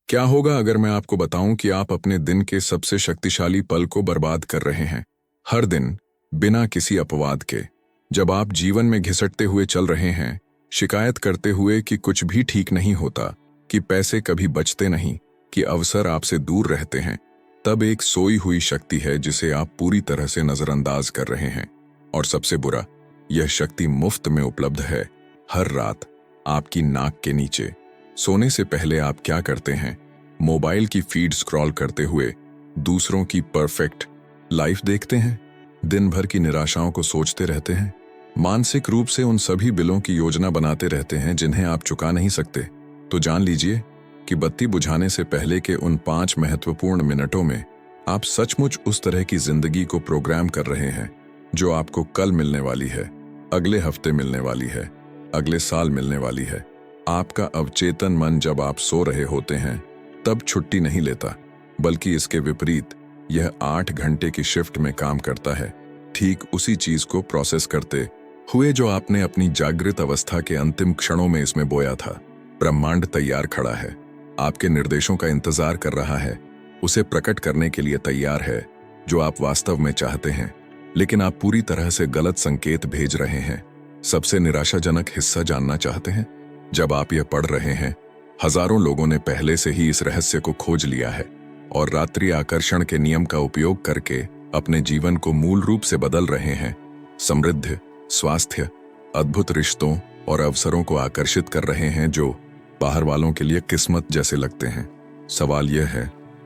क्या होगा अगर मैं आपको बताऊं कि आप अपने दिन के सबसे शक्तिशाली पल को बर्बाद कर रहे हैं, हर दिन, बिना किसी अपवाद के। जब आप जीवन में घिसटते हुए चल रहे हैं, शिकायत करते हुए कि कुछ भी ठीक नहीं होता, कि पैसे कभी बचते नहीं, कि अवसर आपसे दूर रहते हैं, तब एक सोई हुई शक्ति है जिसे आप पूरी तरह से नजरअंदाज कर रहे हैं। और सबसे बुरा, यह शक्ति मुफ्त में उपलब्ध है, हर रात, आपकी नाक के नीचे। सोने से पहले आप क्या करते हैं? मोबाइल की फीड स्क्रॉल करते हुए दूसरों की परफेक्ट लाइफ देखते हैं, दिन भर की निराशाओं को सोचते रहते हैं, मानसिक रूप से उन सभी बिलों की योजना बनाते रहते हैं जिन्हें आप चुका नहीं सकते। तो जान लीजिए कि बत्ती बुझाने से पहले के उन 5 महत्वपूर्ण मिनटों में आप सचमुच उस तरह की जिंदगी को प्रोग्राम कर रहे हैं जो आपको कल मिलने वाली है, अगले हफ्ते मिलने वाली है, अगले साल मिलने वाली है। आपका अवचेतन मन जब आप सो रहे होते हैं तब छुट्टी नहीं लेता, बल्कि इसके विपरीत यह 8 घंटे की शिफ्ट में काम करता है, ठीक उसी चीज को प्रोसेस करते हुए जो आपने अपनी जागृत अवस्था के अंतिम क्षणों में इसमें बोया था। ब्रह्मांड तैयार खड़ा है, आपके निर्देशों का इंतजार कर रहा है, उसे प्रकट करने के लिए तैयार है जो आप वास्तव में चाहते हैं, लेकिन आप पूरी तरह से गलत संकेत भेज रहे हैं। सबसे निराशाजनक हिस्सा जानना चाहते हैं? जब आप यह पढ़ रहे हैं, हजारों लोगों ने पहले से ही इस रहस्य को खोज लिया है और रात्रि आकर्षण के नियम का उपयोग करके अपने जीवन को मूल रूप से बदल रहे हैं। समृद्धि, स्वास्थ्य, अद्भुत रिश्तों और अवसरों को आकर्षित कर रहे हैं जो बाहर वालों के लिए किस्मत जैसे लगते हैं। सवाल यह है,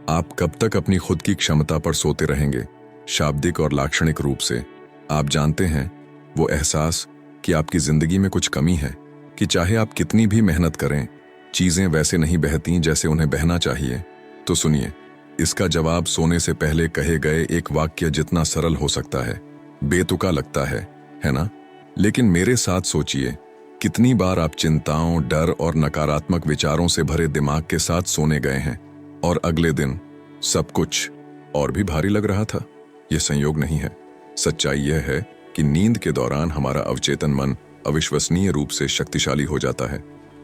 आप कब तक अपनी खुद की क्षमता पर सोते रहेंगे? शाब्दिक और लाक्षणिक रूप से आप जानते हैं वो एहसास कि आपकी जिंदगी में कुछ कमी है, कि चाहे आप कितनी भी मेहनत करें, चीजें वैसे नहीं बहती जैसे उन्हें बहना चाहिए। तो सुनिए, इसका जवाब सोने से पहले कहे गए एक वाक्य जितना सरल हो सकता है। बेतुका लगता है ना? लेकिन मेरे साथ सोचिए, कितनी बार आप चिंताओं, डर और नकारात्मक विचारों से भरे दिमाग के साथ सोने गए हैं और अगले दिन सब कुछ और भी भारी लग रहा था। यह संयोग नहीं है। सच्चाई यह है कि नींद के दौरान हमारा अवचेतन मन अविश्वसनीय रूप से शक्तिशाली हो जाता है,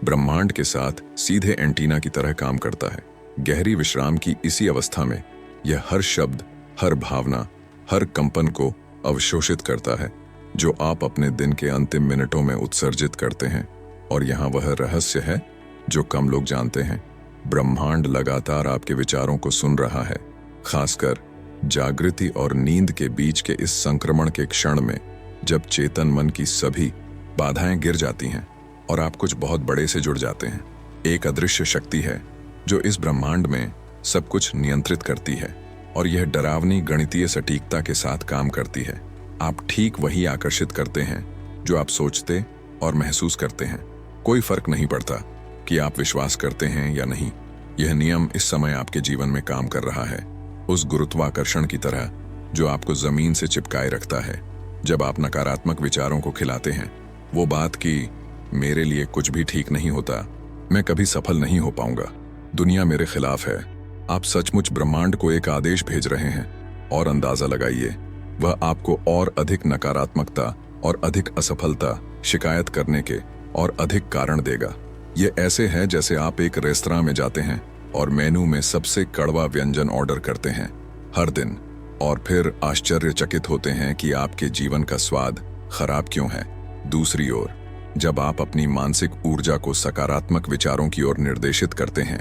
ब्रह्मांड के साथ सीधे एंटीना की तरह काम करता है। गहरी विश्राम की इसी अवस्था में यह हर शब्द, हर भावना, हर कंपन को अवशोषित करता है जो आप अपने दिन के अंतिम मिनटों में उत्सर्जित करते हैं। और यहाँ वह रहस्य है जो कम लोग जानते हैं। ब्रह्मांड लगातार आपके विचारों को सुन रहा है, खासकर जागृति और नींद के बीच के इस संक्रमण के क्षण में, जब चेतन मन की सभी बाधाएं गिर जाती हैं और आप कुछ बहुत बड़े से जुड़ जाते हैं। एक अदृश्य शक्ति है जो इस ब्रह्मांड में सब कुछ नियंत्रित करती है और यह डरावनी गणितीय सटीकता के साथ काम करती है। आप ठीक वही आकर्षित करते हैं जो आप सोचते और महसूस करते हैं। कोई फर्क नहीं पड़ता कि आप विश्वास करते हैं या नहीं, यह नियम इस समय आपके जीवन में काम कर रहा है, उस गुरुत्वाकर्षण की तरह जो आपको जमीन से चिपकाए रखता है। जब आप नकारात्मक विचारों को खिलाते हैं, वो बात कि मेरे लिए कुछ भी ठीक नहीं होता, मैं कभी सफल नहीं हो पाऊंगा, दुनिया मेरे खिलाफ है, आप सचमुच ब्रह्मांड को एक आदेश भेज रहे हैं। और अंदाजा लगाइए, वह आपको और अधिक नकारात्मकता और अधिक असफलता, शिकायत करने के और अधिक कारण देगा। ये ऐसे है जैसे आप एक रेस्तरां में जाते हैं और मेनू में सबसे कड़वा व्यंजन ऑर्डर करते हैं हर दिन, और फिर आश्चर्यचकित होते हैं कि आपके जीवन का स्वाद खराब क्यों है। दूसरी ओर, जब आप अपनी मानसिक ऊर्जा को सकारात्मक विचारों की ओर निर्देशित करते हैं,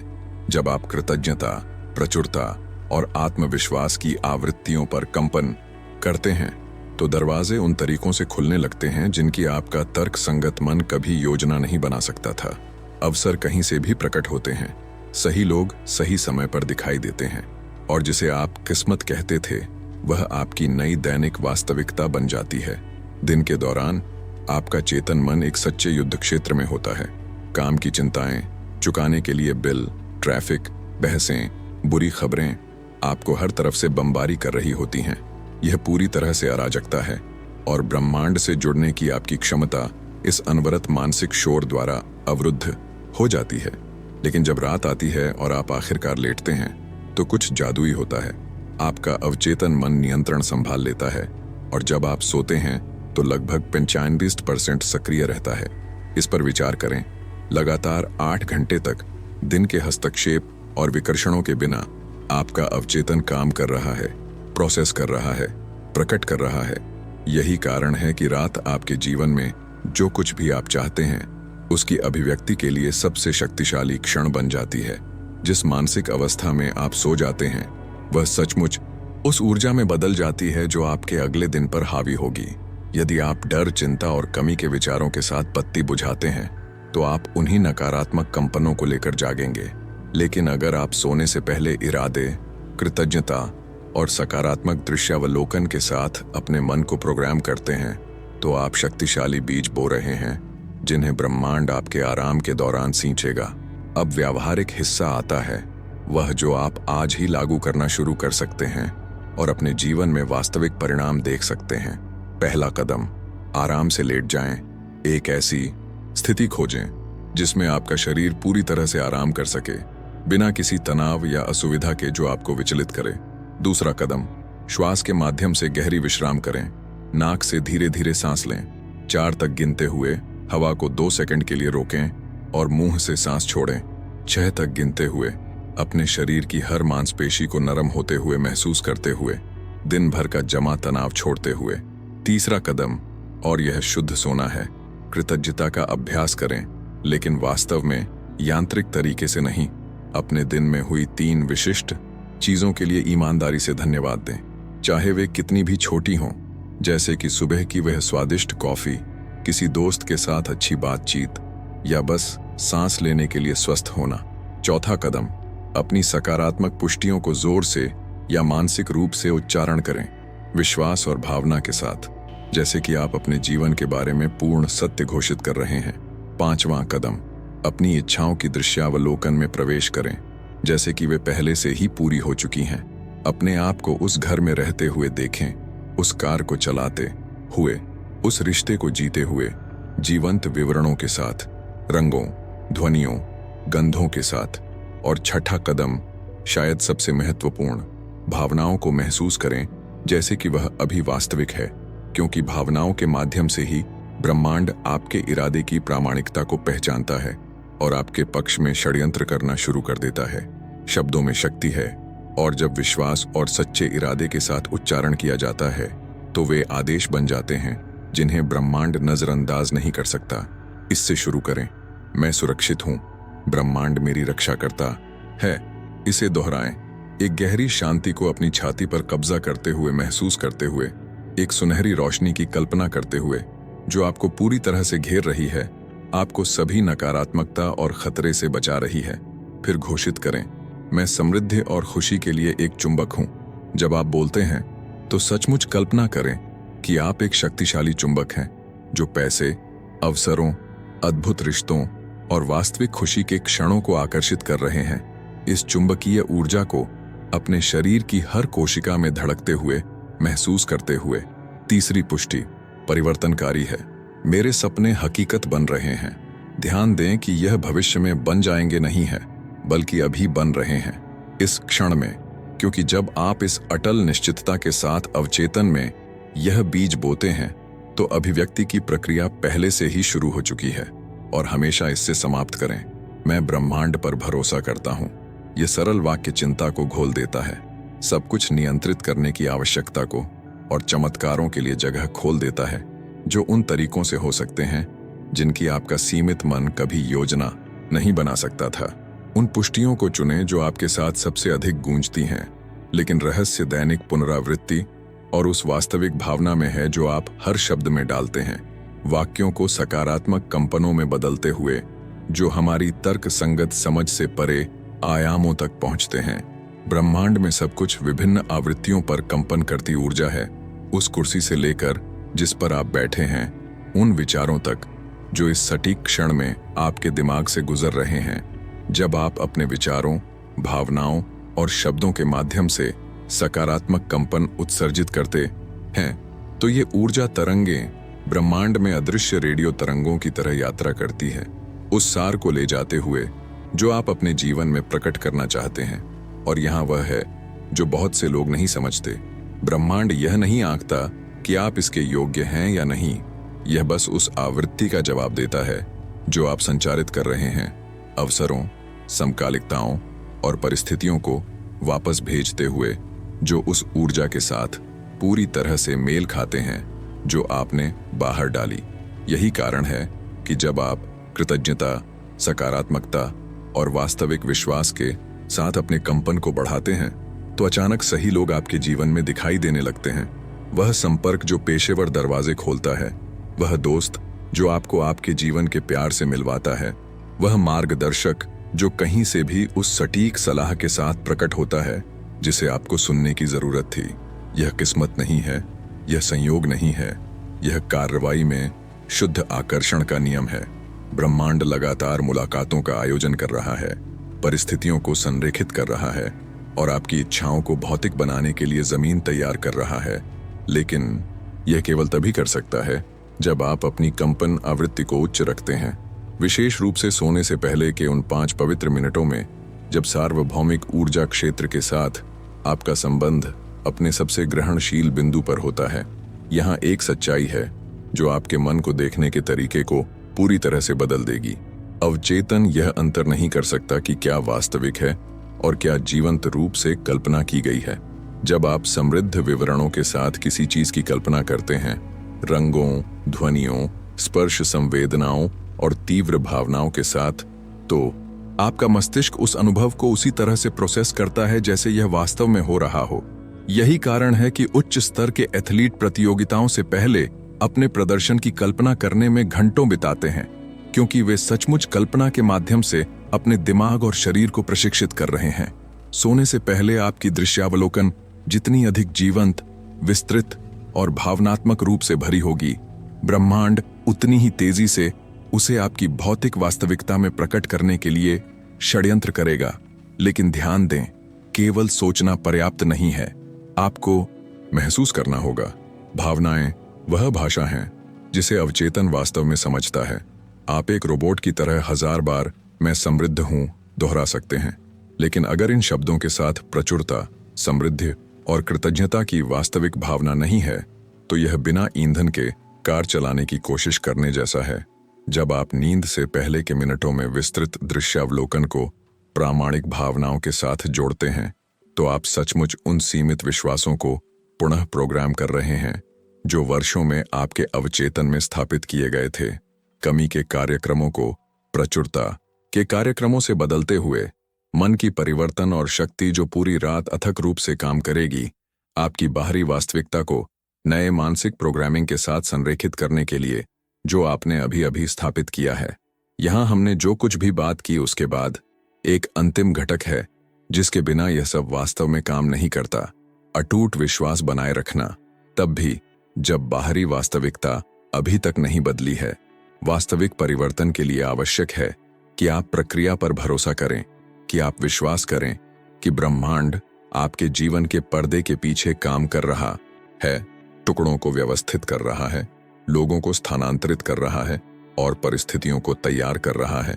जब आप कृतज्ञता, प्रचुरता और आत्मविश्वास की आवृत्तियों पर कंपन करते हैं, तो दरवाजे उन तरीकों से खुलने लगते हैं जिनकी आपका तर्क संगत मन कभी योजना नहीं बना सकता था। अवसर कहीं से भी प्रकट होते हैं, सही लोग सही समय पर दिखाई देते हैं, और जिसे आप किस्मत कहते थे वह आपकी नई दैनिक वास्तविकता बन जाती है। दिन के दौरान आपका चेतन मन एक सच्चे युद्ध क्षेत्र में होता है। काम की चिंताएं, चुकाने के लिए बिल, ट्रैफिक, बहसें, बुरी खबरें आपको हर तरफ से बमबारी कर रही होती हैं। यह पूरी तरह से अराजकता है और ब्रह्मांड से जुड़ने की आपकी क्षमता इस अनवरत मानसिक शोर द्वारा अवरुद्ध हो जाती है। लेकिन जब रात आती है और आप आखिरकार लेटते हैं तो कुछ जादुई होता है। आपका अवचेतन मन नियंत्रण संभाल लेता है और जब आप सोते हैं तो लगभग 95% सक्रिय रहता है। इस पर विचार करें, लगातार 8 घंटे तक दिन के हस्तक्षेप और विकर्षणों के बिना आपका अवचेतन काम कर रहा है, प्रोसेस कर रहा है, प्रकट कर रहा है। यही कारण है कि रात आपके जीवन में जो कुछ भी आप चाहते हैं उसकी अभिव्यक्ति के लिए सबसे शक्तिशाली क्षण बन जाती है। जिस मानसिक अवस्था में आप सो जाते हैं वह सचमुच उस ऊर्जा में बदल जाती है जो आपके अगले दिन पर हावी होगी। यदि आप डर, चिंता और कमी के विचारों के साथ बत्ती बुझाते हैं तो आप उन्हीं नकारात्मक कंपनों को लेकर जागेंगे। लेकिन अगर आप सोने से पहले इरादे, कृतज्ञता और सकारात्मक दृश्यावलोकन के साथ अपने मन को प्रोग्राम करते हैं तो आप शक्तिशाली बीज बो रहे हैं जिन्हें ब्रह्मांड आपके आराम के दौरान सींचेगा। अब व्यावहारिक हिस्सा आता है, वह जो आप आज ही लागू करना शुरू कर सकते हैं और अपने जीवन में वास्तविक परिणाम देख सकते हैं। पहला कदम, आराम से लेट जाएं। एक ऐसी स्थिति खोजें जिसमें आपका शरीर पूरी तरह से आराम कर सके, बिना किसी तनाव या असुविधा के जो आपको विचलित करे। दूसरा कदम, श्वास के माध्यम से गहरी विश्राम करें। नाक से धीरे धीरे सांस लें। 4 तक गिनते हुए हवा को 2 सेकंड के लिए रोकें और मुंह से सांस छोड़ें। 6 तक गिनते हुए अपने शरीर की हर मांसपेशी को नरम होते हुए महसूस करते हुए दिन भर का जमा तनाव छोड़ते हुए। तीसरा कदम, और यह शुद्ध सोना है, कृतज्ञता का अभ्यास करें, लेकिन वास्तव में यांत्रिक तरीके से नहीं। अपने दिन में हुई 3 विशिष्ट चीजों के लिए ईमानदारी से धन्यवाद दें, चाहे वे कितनी भी छोटी हों, जैसे कि सुबह की वह स्वादिष्ट कॉफी, किसी दोस्त के साथ अच्छी बातचीत या बस सांस लेने के लिए स्वस्थ होना। चौथा कदम, अपनी सकारात्मक पुष्टियों को जोर से या मानसिक रूप से उच्चारण करें, विश्वास और भावना के साथ, जैसे कि आप अपने जीवन के बारे में पूर्ण सत्य घोषित कर रहे हैं। पांचवां कदम, अपनी इच्छाओं की दृश्यावलोकन में प्रवेश करें, जैसे कि वे पहले से ही पूरी हो चुकी हैं। अपने आप को उस घर में रहते हुए देखें, उस कार को चलाते हुए, उस रिश्ते को जीते हुए, जीवंत विवरणों के साथ, रंगों, ध्वनियों, गंधों के साथ। और छठा कदम, शायद सबसे महत्वपूर्ण, भावनाओं को महसूस करें जैसे कि वह अभी वास्तविक है, क्योंकि भावनाओं के माध्यम से ही ब्रह्मांड आपके इरादे की प्रामाणिकता को पहचानता है और आपके पक्ष में षड्यंत्र करना शुरू कर देता है। शब्दों में शक्ति है, और जब विश्वास और सच्चे इरादे के साथ उच्चारण किया जाता है तो वे आदेश बन जाते हैं जिन्हें ब्रह्मांड नजरअंदाज नहीं कर सकता। इससे शुरू करें, मैं सुरक्षित हूं, ब्रह्मांड मेरी रक्षा करता है। इसे दोहराएं, एक गहरी शांति को अपनी छाती पर कब्जा करते हुए महसूस करते हुए, एक सुनहरी रोशनी की कल्पना करते हुए जो आपको पूरी तरह से घेर रही है, आपको सभी नकारात्मकता और खतरे से बचा रही है। फिर घोषित करें, मैं समृद्धि और खुशी के लिए एक चुंबक हूं। जब आप बोलते हैं तो सचमुच कल्पना करें कि आप एक शक्तिशाली चुंबक हैं जो पैसे, अवसरों, अद्भुत रिश्तों और वास्तविक खुशी के क्षणों को आकर्षित कर रहे हैं। इस चुंबकीय ऊर्जा को अपने शरीर की हर कोशिका में धड़कते हुए महसूस करते हुए। तीसरी पुष्टि परिवर्तनकारी है, मेरे सपने हकीकत बन रहे हैं। ध्यान दें कि यह भविष्य में बन जाएंगे नहीं है, बल्कि अभी बन रहे हैं, इस क्षण में। क्योंकि जब आप इस अटल निश्चितता के साथ अवचेतन में यह बीज बोते हैं तो अभिव्यक्ति की प्रक्रिया पहले से ही शुरू हो चुकी है। और हमेशा इससे समाप्त करें, मैं ब्रह्मांड पर भरोसा करता हूं। यह सरल वाक्य चिंता को घोल देता है, सब कुछ नियंत्रित करने की आवश्यकता को, और चमत्कारों के लिए जगह खोल देता है जो उन तरीकों से हो सकते हैं जिनकी आपका सीमित मन कभी योजना नहीं बना सकता था। उन पुष्टियों को चुनें जो आपके साथ सबसे अधिक गूंजती हैं, लेकिन रहस्य दैनिक पुनरावृत्ति और उस वास्तविक भावना में है जो आप हर शब्द में डालते हैं। वाक्यों को सकारात्मक कंपनों में बदलते हुए जो हमारी तर्क संगत समझ से परे आयामों तक पहुंचते हैं। ब्रह्मांड में सब कुछ विभिन्न आवृत्तियों पर कंपन करती ऊर्जा है, उस कुर्सी से लेकर जिस पर आप बैठे हैं, उन विचारों तक जो इस सटीक क्षण में आपके दिमाग से गुजर रहे हैं। जब आप अपने विचारों, भावनाओं और शब्दों के माध्यम से सकारात्मक कंपन उत्सर्जित करते हैं तो ये ऊर्जा तरंगें ब्रह्मांड में अदृश्य रेडियो तरंगों की तरह यात्रा करती है, उस सार को ले जाते हुए जो आप अपने जीवन में प्रकट करना चाहते हैं। और यहाँ वह है जो बहुत से लोग नहीं समझते, ब्रह्मांड यह नहीं आंकता कि आप इसके योग्य हैं या नहीं, यह बस उस आवृत्ति का जवाब देता है जो आप संचारित कर रहे हैं। अवसरों, समकालिकताओं और परिस्थितियों को वापस भेजते हुए जो उस ऊर्जा के साथ पूरी तरह से मेल खाते हैं जो आपने बाहर डाली। यही कारण है कि जब आप कृतज्ञता, सकारात्मकता और वास्तविक विश्वास के साथ अपने कंपन को बढ़ाते हैं तो अचानक सही लोग आपके जीवन में दिखाई देने लगते हैं। वह संपर्क जो पेशेवर दरवाजे खोलता है, वह दोस्त जो आपको आपके जीवन के प्यार से मिलवाता है, वह मार्गदर्शक जो कहीं से भी उस सटीक सलाह के साथ प्रकट होता है जिसे आपको सुनने की जरूरत थी। यह किस्मत नहीं है, यह संयोग नहीं है, यह कार्रवाई में शुद्ध आकर्षण का नियम है। ब्रह्मांड लगातार मुलाकातों का आयोजन कर रहा है, परिस्थितियों को संरेखित कर रहा है और आपकी इच्छाओं को भौतिक बनाने के लिए जमीन तैयार कर रहा है। लेकिन यह केवल तभी कर सकता है जब आप अपनी कंपन आवृत्ति को उच्च रखते हैं। विशेष रूप से सोने से पहले के उन 5 पवित्र मिनटों में, जब सार्वभौमिक ऊर्जा क्षेत्र के साथ आपका संबंध अपने सबसे ग्रहणशील बिंदु पर होता है। यहाँ एक सच्चाई है जो आपके मन को देखने के तरीके को पूरी तरह से बदल देगी। अवचेतन यह अंतर नहीं कर सकता कि क्या वास्तविक है और क्या जीवंत रूप से कल्पना की गई है। जब आप समृद्ध विवरणों के साथ किसी चीज की कल्पना करते हैं, रंगों, ध्वनियों, स्पर्श संवेदनाओं और तीव्र भावनाओं के साथ, तो आपका मस्तिष्क उस अनुभव को उसी तरह से प्रोसेस करता है जैसे यह वास्तव में हो रहा हो। यही कारण है कि उच्च स्तर के एथलीट प्रतियोगिताओं से पहले अपने प्रदर्शन की कल्पना करने में घंटों बिताते हैं, क्योंकि वे सचमुच कल्पना के माध्यम से अपने दिमाग और शरीर को प्रशिक्षित कर रहे हैं। सोने से पहले आपकी दृश्यावलोकन जितनी अधिक जीवंत, विस्तृत और भावनात्मक रूप से भरी होगी, ब्रह्मांड उतनी ही तेजी से उसे आपकी भौतिक वास्तविकता में प्रकट करने के लिए षड्यंत्र करेगा। लेकिन ध्यान दें, केवल सोचना पर्याप्त नहीं है, आपको महसूस करना होगा। भावनाएं वह भाषा है जिसे अवचेतन वास्तव में समझता है। आप एक रोबोट की तरह 1000 बार मैं समृद्ध हूं दोहरा सकते हैं, लेकिन अगर इन शब्दों के साथ प्रचुरता, समृद्धि और कृतज्ञता की वास्तविक भावना नहीं है, तो यह बिना ईंधन के कार चलाने की कोशिश करने जैसा है। जब आप नींद से पहले के मिनटों में विस्तृत दृश्यावलोकन को प्रामाणिक भावनाओं के साथ जोड़ते हैं, तो आप सचमुच उन सीमित विश्वासों को पुनः प्रोग्राम कर रहे हैं जो वर्षों में आपके अवचेतन में स्थापित किए गए थे। कमी के कार्यक्रमों को प्रचुरता के कार्यक्रमों से बदलते हुए मन की परिवर्तन और शक्ति जो पूरी रात अथक रूप से काम करेगी, आपकी बाहरी वास्तविकता को नए मानसिक प्रोग्रामिंग के साथ संरेखित करने के लिए जो आपने अभी अभी स्थापित किया है। यहां हमने जो कुछ भी बात की उसके बाद एक अंतिम घटक है जिसके बिना यह सब वास्तव में काम नहीं करता। अटूट विश्वास बनाए रखना, तब भी जब बाहरी वास्तविकता अभी तक नहीं बदली है। वास्तविक परिवर्तन के लिए आवश्यक है कि आप प्रक्रिया पर भरोसा करें, कि आप विश्वास करें कि ब्रह्मांड आपके जीवन के पर्दे के पीछे काम कर रहा है, टुकड़ों को व्यवस्थित कर रहा है, लोगों को स्थानांतरित कर रहा है और परिस्थितियों को तैयार कर रहा है।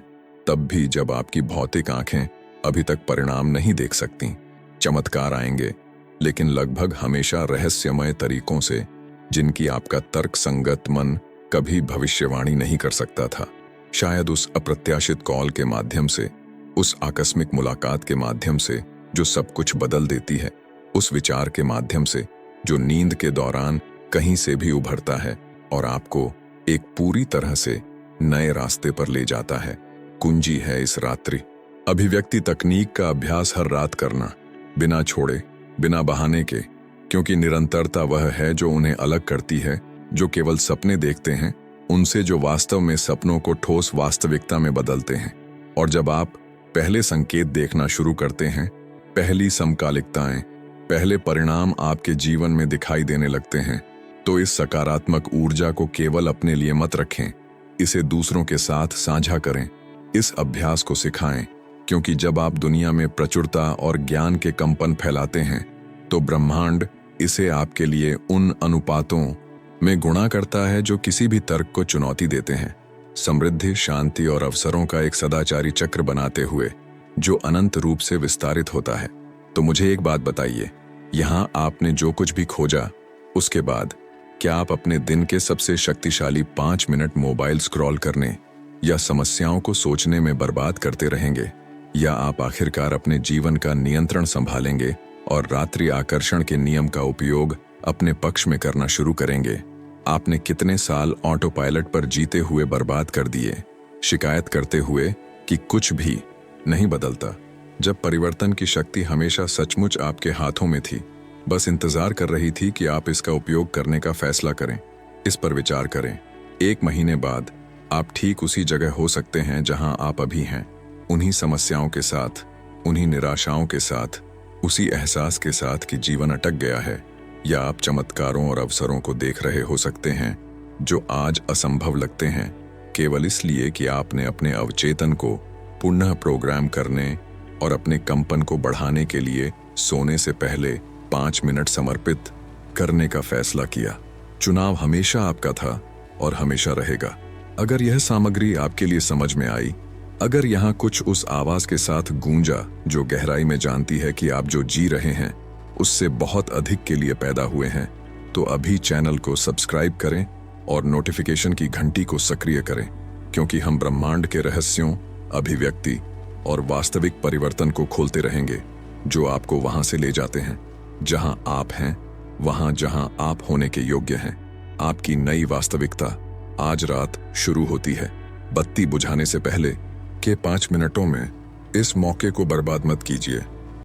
तब भी जब आपकी भौतिक आंखें अभी तक परिणाम नहीं देख सकती, चमत्कार आएंगे, लेकिन लगभग हमेशा रहस्यमय तरीकों से, जिनकी आपका तर्क संगत मन कभी भविष्यवाणी नहीं कर सकता था। शायद उस अप्रत्याशित कॉल के माध्यम से, उस आकस्मिक मुलाकात के माध्यम से जो सब कुछ बदल देती है, उस विचार के माध्यम से जो नींद के दौरान कहीं से भी उभरता है और आपको एक पूरी तरह से नए रास्ते पर ले जाता है। कुंजी है इस रात्रि अभिव्यक्ति तकनीक का अभ्यास हर रात करना, बिना छोड़े, बिना बहाने के, क्योंकि निरंतरता वह है जो उन्हें अलग करती है जो केवल सपने देखते हैं उनसे जो वास्तव में सपनों को ठोस वास्तविकता में बदलते हैं। और जब आप पहले संकेत देखना शुरू करते हैं, पहली समकालिकताएं, पहले परिणाम आपके जीवन में दिखाई देने लगते हैं, तो इस सकारात्मक ऊर्जा को केवल अपने लिए मत रखें, इसे दूसरों के साथ साझा करें। इस अभ्यास को सिखाएं, क्योंकि जब आप दुनिया में प्रचुरता और ज्ञान के कंपन फैलाते हैं, तो ब्रह्मांड इसे आपके लिए उन अनुपातों में गुणा करता है जो किसी भी तर्क को चुनौती देते हैं। समृद्धि, शांति और अवसरों का एक सदाचारी चक्र बनाते हुए जो अनंत रूप से विस्तारित होता है। तो मुझे एक बात बताइए, यहाँ आपने जो कुछ भी खोजा, उसके बाद क्या आप अपने दिन के सबसे शक्तिशाली 5 मिनट मोबाइल स्क्रॉल करने या समस्याओं को सोचने में बर्बाद करते रहेंगे? या आप आखिरकार अपने जीवन का नियंत्रण संभालेंगे और रात्रि आकर्षण के नियम का उपयोग अपने पक्ष में करना शुरू करेंगे? आपने कितने साल ऑटो पायलट पर जीते हुए बर्बाद कर दिए, शिकायत करते हुए कि कुछ भी नहीं बदलता, जब परिवर्तन की शक्ति हमेशा सचमुच आपके हाथों में थी, बस इंतजार कर रही थी कि आप इसका उपयोग करने का फैसला करें। इस पर विचार करें। 1 महीने बाद आप ठीक उसी जगह हो सकते हैं जहां आप अभी हैं, उन्हीं समस्याओं के साथ, उन्हीं निराशाओं के साथ, उसी एहसास के साथ कि जीवन अटक गया है। या आप चमत्कारों और अवसरों को देख रहे हो सकते हैं जो आज असंभव लगते हैं, केवल इसलिए कि आपने अपने अवचेतन को पुनः प्रोग्राम करने और अपने कंपन को बढ़ाने के लिए सोने से पहले 5 मिनट समर्पित करने का फैसला किया। चुनाव हमेशा आपका था और हमेशा रहेगा। अगर यह सामग्री आपके लिए समझ में आई, अगर यहाँ कुछ उस आवाज के साथ गूंजा जो गहराई में जानती है कि आप जो जी रहे हैं उससे बहुत अधिक के लिए पैदा हुए हैं, तो अभी चैनल को सब्सक्राइब करें और नोटिफिकेशन की घंटी को सक्रिय करें, क्योंकि हम ब्रह्मांड के रहस्यों, अभिव्यक्ति और वास्तविक परिवर्तन को खोलते रहेंगे जो आपको वहां से ले जाते हैं जहां आप हैं, वहां जहां आप होने के योग्य हैं। आपकी नई वास्तविकता आज रात शुरू होती है। बत्ती बुझाने से पहले के 5 मिनटों में इस मौके को बर्बाद मत कीजिए।